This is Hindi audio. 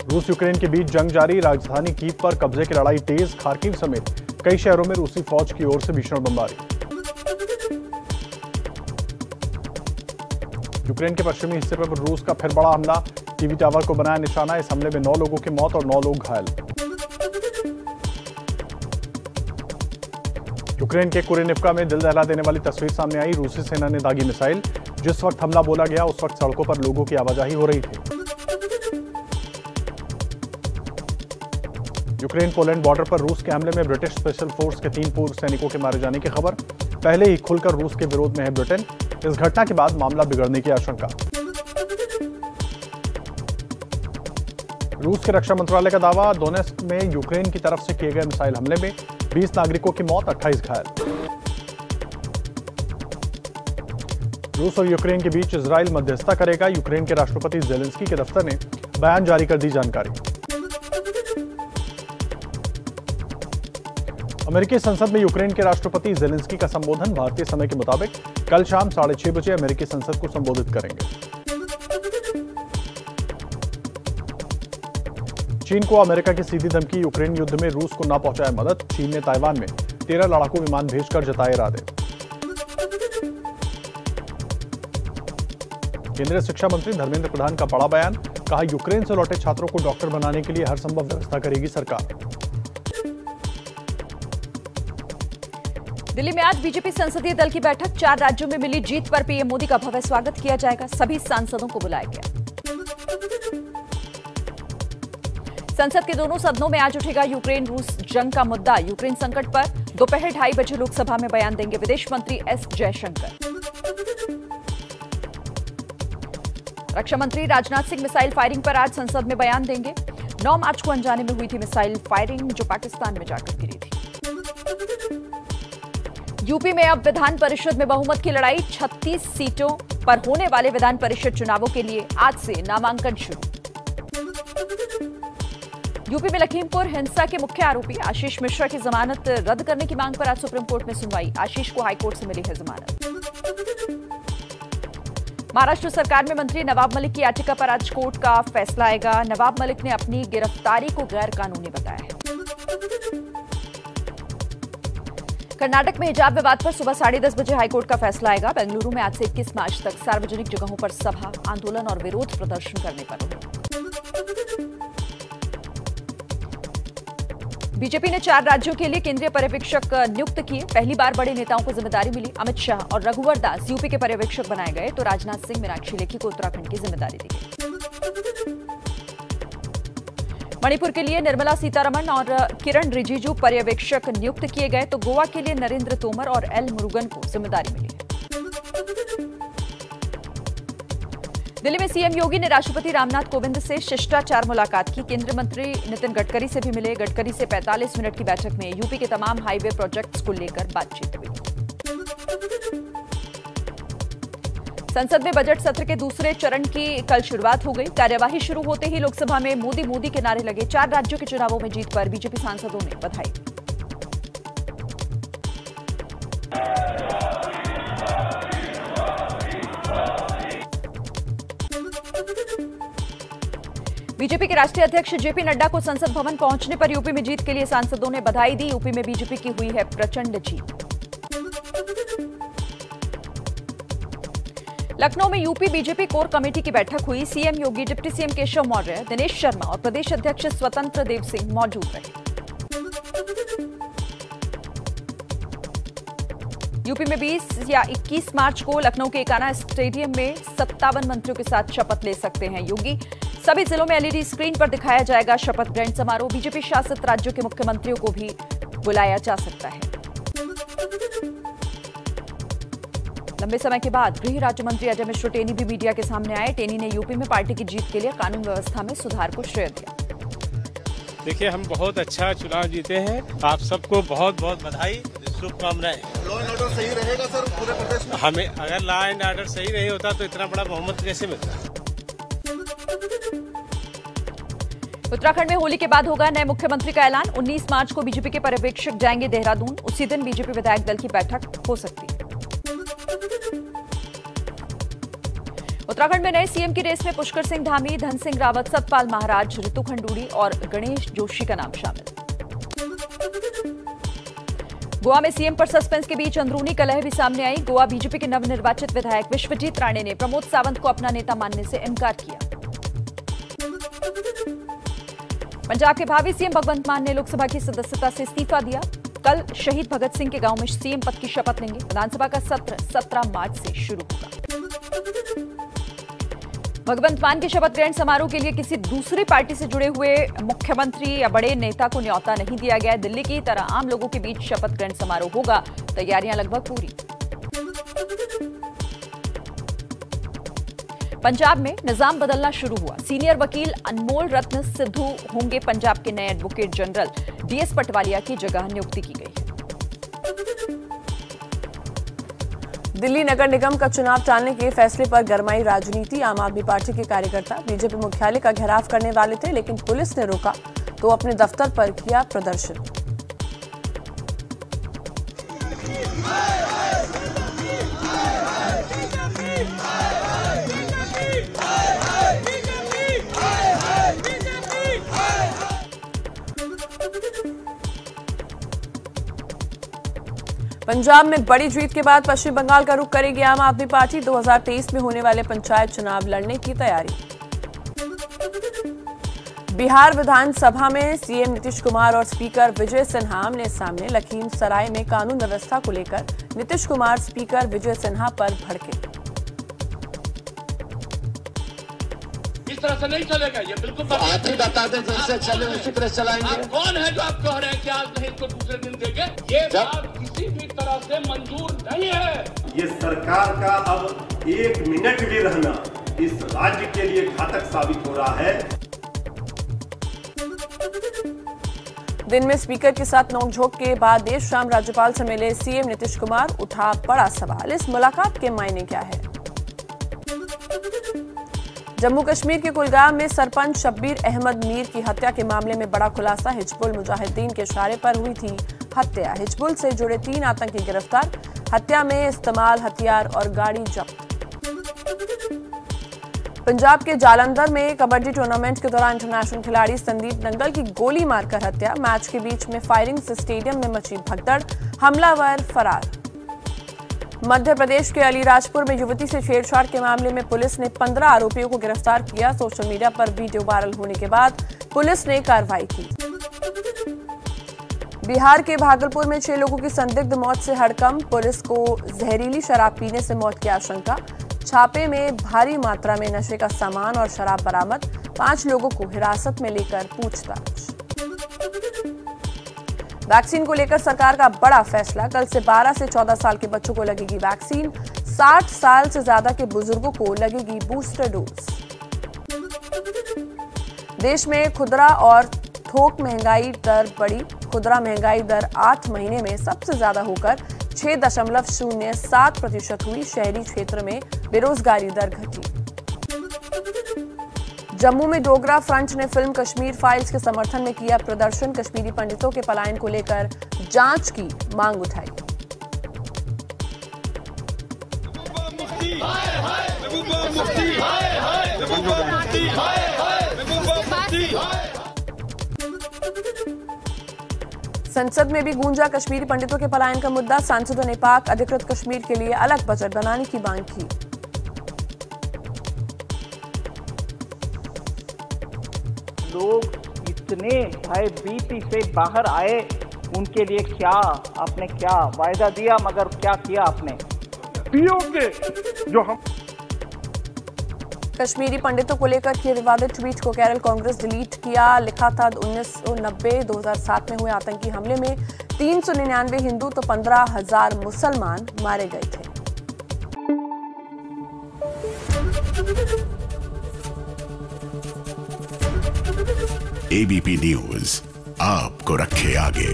रूस यूक्रेन के बीच जंग जारी, राजधानी कीव पर कब्जे की लड़ाई तेज, खार्किव समेत कई शहरों में रूसी फौज की ओर से भीषण बमबारी। यूक्रेन के पश्चिमी हिस्से पर रूस का फिर बड़ा हमला, टीवी टावर को बनाया निशाना। इस हमले में 9 लोगों की मौत और 9 लोग घायल। यूक्रेन के कुरेनिवका में दिल दहला देने वाली तस्वीर सामने आई। रूसी सेना ने दागी मिसाइल। जिस वक्त हमला बोला गया उस वक्त सड़कों पर लोगों की आवाजाही हो रही थी। यूक्रेन पोलैंड बॉर्डर पर रूस के हमले में ब्रिटिश स्पेशल फोर्स के 3 पूर्व सैनिकों के मारे जाने की खबर। पहले ही खुलकर रूस के विरोध में है ब्रिटेन। इस घटना के बाद मामला बिगड़ने की आशंका। रूस के रक्षा मंत्रालय का दावा, दोनेत्स्क में यूक्रेन की तरफ से किए गए मिसाइल हमले में 20 नागरिकों की मौत, 28 घायल। रूस और यूक्रेन के बीच इजराइल मध्यस्थता करेगा। यूक्रेन के राष्ट्रपति जेलेंस्की के दफ्तर ने बयान जारी कर दी जानकारी। अमेरिकी संसद में यूक्रेन के राष्ट्रपति जेलेंस्की का संबोधन। भारतीय समय के मुताबिक कल शाम 6:30 बजे अमेरिकी संसद को संबोधित करेंगे। चीन को अमेरिका की सीधी धमकी, यूक्रेन युद्ध में रूस को ना पहुंचाए मदद। चीन ने ताइवान में 13 लड़ाकू विमान भेजकर जताए इरादे। केंद्रीय शिक्षा मंत्री धर्मेंद्र प्रधान का बड़ा बयान, कहा यूक्रेन से लौटे छात्रों को डॉक्टर बनाने के लिए हर संभव व्यवस्था करेगी सरकार। दिल्ली में आज बीजेपी संसदीय दल की बैठक। 4 राज्यों में मिली जीत पर पीएम मोदी का भव्य स्वागत किया जाएगा। सभी सांसदों को बुलाया गया। संसद के दोनों सदनों में आज उठेगा यूक्रेन रूस जंग का मुद्दा। यूक्रेन संकट पर दोपहर 2:30 बजे लोकसभा में बयान देंगे विदेश मंत्री एस जयशंकर। रक्षा मंत्री राजनाथ सिंह मिसाइल फायरिंग पर आज संसद में बयान देंगे। 9 मार्च को अनजाने में हुई थी मिसाइल फायरिंग, जो पाकिस्तान में जाकर गिरी थी। यूपी में अब विधान परिषद में बहुमत की लड़ाई। 36 सीटों पर होने वाले विधान परिषद चुनावों के लिए आज से नामांकन शुरू। यूपी में लखीमपुर हिंसा के मुख्य आरोपी आशीष मिश्रा की जमानत रद्द करने की मांग पर आज सुप्रीम कोर्ट में सुनवाई। आशीष को हाईकोर्ट से मिली है जमानत। महाराष्ट्र सरकार में मंत्री नवाब मलिक की याचिका पर आज कोर्ट का फैसला आएगा। नवाब मलिक ने अपनी गिरफ्तारी को गैर कानूनी बताया है। कर्नाटक में हिजाब विवाद पर सुबह 10:30 बजे हाईकोर्ट का फैसला आएगा। बेंगलुरु में आज से 21 मार्च तक सार्वजनिक जगहों पर सभा, आंदोलन और विरोध प्रदर्शन करने पर रोक। बीजेपी ने 4 राज्यों के लिए केंद्रीय पर्यवेक्षक नियुक्त किए। पहली बार बड़े नेताओं को जिम्मेदारी मिली। अमित शाह और रघुवर दास यूपी के पर्यवेक्षक बनाए गए, तो राजनाथ सिंह, मीनाक्षी लेखी को उत्तराखंड की जिम्मेदारी दी गई। मणिपुर के लिए निर्मला सीतारमण और किरण रिजिजू पर्यवेक्षक नियुक्त किए गए, तो गोवा के लिए नरेंद्र तोमर और एल मुरुगन को जिम्मेदारी मिली है। दिल्ली में सीएम योगी ने राष्ट्रपति रामनाथ कोविंद से शिष्टाचार मुलाकात की। केंद्रीय मंत्री नितिन गडकरी से भी मिले। गडकरी से 45 मिनट की बैठक में यूपी के तमाम हाईवे प्रोजेक्ट्स को लेकर बातचीत हुई। संसद में बजट सत्र के दूसरे चरण की कल शुरुआत हो गई। कार्यवाही शुरू होते ही लोकसभा में मोदी मोदी के नारे लगे। 4 राज्यों के चुनावों में जीत पर बीजेपी सांसदों ने बधाई दी। बीजेपी के राष्ट्रीय अध्यक्ष जेपी नड्डा को संसद भवन पहुंचने पर यूपी में जीत के लिए सांसदों ने बधाई दी। यूपी में बीजेपी की हुई है प्रचंड जीत। लखनऊ में यूपी बीजेपी कोर कमेटी की बैठक हुई। सीएम योगी, डिप्टी सीएम केशव मौर्य, दिनेश शर्मा और प्रदेश अध्यक्ष स्वतंत्र देव सिंह मौजूद रहे। यूपी में 20 या 21 मार्च को लखनऊ के एकाना स्टेडियम में 57 मंत्रियों के साथ शपथ ले सकते हैं योगी। सभी जिलों में एलईडी स्क्रीन पर दिखाया जाएगा शपथ ग्रहण समारोह। बीजेपी शासित राज्यों के मुख्यमंत्रियों को भी बुलाया जा सकता है। लंबे समय के बाद गृह राज्य मंत्री अजय मिश्र टेनी भी मीडिया के सामने आए। टेनी ने यूपी में पार्टी की जीत के लिए कानून व्यवस्था में सुधार को श्रेय दिया। देखिए, हम बहुत अच्छा चुनाव जीते हैं। आप सबको बहुत बहुत बधाई, शुभकामनाएं। लॉ एंड ऑर्डर सही रहेगा सर पूरे प्रदेश में? हमें अगर लॉ एंड ऑर्डर सही नहीं होता तो इतना बड़ा बहुमत कैसे मिलता? उत्तराखंड में होली के बाद होगा नए मुख्यमंत्री का ऐलान। 19 मार्च को बीजेपी के पर्यवेक्षक जाएंगे देहरादून। उसी दिन बीजेपी विधायक दल की बैठक हो सकती है। उत्तराखंड में नए सीएम की रेस में पुष्कर सिंह धामी, धन सिंह रावत, सतपाल महाराज, ऋतु खंडूड़ी और गणेश जोशी का नाम शामिल। गोवा में सीएम पर सस्पेंस के बीच अंदरूनी कलह भी सामने आई। गोवा बीजेपी के नवनिर्वाचित विधायक विश्वजीत राणे ने प्रमोद सावंत को अपना नेता मानने से इनकार किया। पंजाब के भावी सीएम भगवंत मान ने लोकसभा की सदस्यता से इस्तीफा दिया। कल शहीद भगत सिंह के गांव में सीएम पद की शपथ लेंगे। विधानसभा का सत्र 17 मार्च से शुरू होगा। भगवंत मान के शपथ ग्रहण समारोह के लिए किसी दूसरी पार्टी से जुड़े हुए मुख्यमंत्री या बड़े नेता को न्योता नहीं दिया गया है। दिल्ली की तरह आम लोगों के बीच शपथ ग्रहण समारोह होगा। तैयारियां लगभग पूरी। पंजाब में निजाम बदलना शुरू हुआ। सीनियर वकील अनमोल रत्न सिद्धू होंगे पंजाब के नए एडवोकेट जनरल। डीएस पटवालिया की जगह नियुक्ति की गई है। दिल्ली नगर निगम का चुनाव टालने के फैसले पर गरमाई राजनीति। आम आदमी पार्टी के कार्यकर्ता बीजेपी मुख्यालय का घेराव करने वाले थे, लेकिन पुलिस ने रोका तो अपने दफ्तर पर किया प्रदर्शन। पंजाब में बड़ी जीत के बाद पश्चिम बंगाल का रुख करेगी आम आदमी पार्टी। 2023 में होने वाले पंचायत चुनाव लड़ने की तैयारी। बिहार विधानसभा में सीएम नीतीश कुमार और स्पीकर विजय सिन्हा आमने सामने। लखीमसराय में कानून व्यवस्था को लेकर नीतीश कुमार स्पीकर विजय सिन्हा पर भड़के। इस तरह से नहीं चलेगा, ये बिल्कुल आप ही बता दें जैसे चले उसी तरह चलाएंगे। आप कौन है जो आप कह रहे हैं कि आज नहीं तो दूसरे दिन देंगे? ये बात किसी भी तरह से मंजूर नहीं है। ये सरकार का अब 1 मिनट भी रहना इस राज्य के लिए घातक साबित हो रहा है। दिन में स्पीकर के साथ नोकझोंक के बाद देर शाम राज्यपाल से मिले सीएम नीतीश कुमार। उठा बड़ा सवाल, इस मुलाकात के मायने क्या है? जम्मू कश्मीर के कुलगाम में सरपंच शब्बीर अहमद मीर की हत्या के मामले में बड़ा खुलासा। हिजबुल मुजाहिदीन के इशारे पर हुई थी हत्या। हिजबुल से जुड़े 3 आतंकी गिरफ्तार। हत्या में इस्तेमाल हथियार और गाड़ी जब्त। पंजाब के जालंधर में कबड्डी टूर्नामेंट के दौरान इंटरनेशनल खिलाड़ी संदीप नंगल की गोली मारकर हत्या। मैच के बीच में फायरिंग से स्टेडियम में मची भगदड़। हमलावर फरार। मध्य प्रदेश के अलीराजपुर में युवती से छेड़छाड़ के मामले में पुलिस ने 15 आरोपियों को गिरफ्तार किया। सोशल मीडिया पर वीडियो वायरल होने के बाद पुलिस ने कार्रवाई की। बिहार के भागलपुर में 6 लोगों की संदिग्ध मौत से हड़कंप। पुलिस को जहरीली शराब पीने से मौत की आशंका। छापे में भारी मात्रा में नशे का सामान और शराब बरामद। 5 लोगों को हिरासत में लेकर पूछताछ। वैक्सीन को लेकर सरकार का बड़ा फैसला। कल से 12 से 14 साल के बच्चों को लगेगी वैक्सीन। 60 साल से ज्यादा के बुजुर्गों को लगेगी बूस्टर डोज। देश में खुदरा और थोक महंगाई दर बढ़ी। खुदरा महंगाई दर 8 महीने में सबसे ज्यादा होकर 6.07% हुई। शहरी क्षेत्र में बेरोजगारी दर घटी। जम्मू में डोगरा फ्रंट ने फिल्म कश्मीर फाइल्स के समर्थन में किया प्रदर्शन। कश्मीरी पंडितों के पलायन को लेकर जांच की मांग उठाई। संसद में भी गूंजा कश्मीरी पंडितों के पलायन का मुद्दा। सांसदों ने पाक अधिकृत कश्मीर के लिए अलग बजट बनाने की मांग की। लोग इतने भयभीति से बाहर आए, उनके लिए क्या आपने क्या वायदा दिया, मगर क्या किया आपने? पियोगे जो हम कश्मीरी पंडितों को लेकर किए विवादित ट्वीट को केरल कांग्रेस डिलीट किया। लिखा था 1990-2007 में हुए आतंकी हमले में 399 हिंदू तो 15,000 मुसलमान मारे गए थे। एबीपी न्यूज आपको रखे आगे।